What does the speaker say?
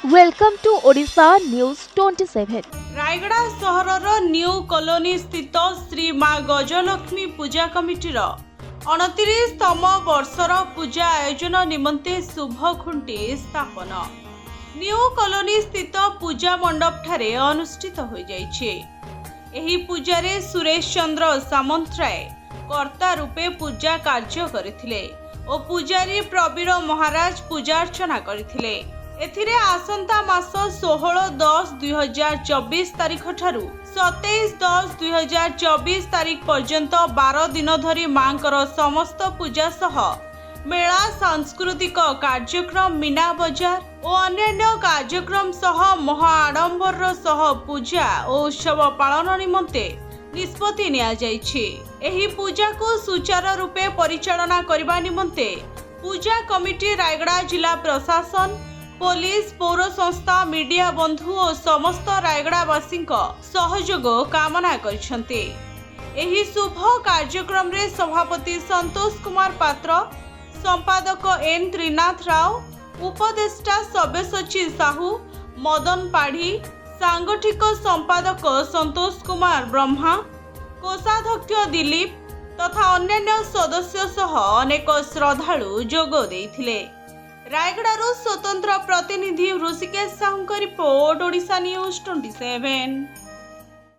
Welcome to Odisha News 27. Rayagada सहरर new colony स्थित श्री माँ गजलक्ष्मी पूजा कमिटीर 29तम वर्षर पूजा आयोजन निमंते शुभ खुंटी स्थापन न्यू कॉलोनी स्थित पूजा मंडप ठारे अनुष्ठित हो जाइछे। एही पूजारे सुरेश चंद्र सामंतराय कर्ता रूपे पूजा कार्य करथिले और पूजारी प्रवीर महाराज पूजा अर्चना करथिले। एथिरे आसंता मास 16/10/2024 तारीख ठारू 27/10/2024 तारीख पर्यंत 12 दिन धरी मांकर समस्त पूजा सह मेला सांस्कृतिक कार्यक्रम मीना बजार और अन्य कार्यक्रम सह महाआडंबर सह पूजा और उत्सव पालन निमंते निष्पत्ति निया जाइछि। एही पूजा को सुचारू रूपे परिचालना करबा निमंते पूजा कमिटी रायगड़ा जिला प्रशासन पुलिस पौर संस्था मीडिया बंधु और समस्त रायगड़ावासी सहयोग कामना करछन्ते। एही शुभ कार्यक्रम रे सभापति संतोष कुमार पात्र, संपादक एन त्रिनाथ राव, उपदेष्टा सब्यसाची साहू, मदन पाढ़ी, सांगठिक संपादक संतोष कुमार ब्रह्मा, कोषाध्यक्ष दिलीप तथा अन्य सदस्य सह अनेक श्रद्धालु जोग देइथिले। रायगड़ारू स्वतंत्र प्रतिनिधि ऋषिकेश साहू रिपोर्ट ओडिशा न्यूज 27।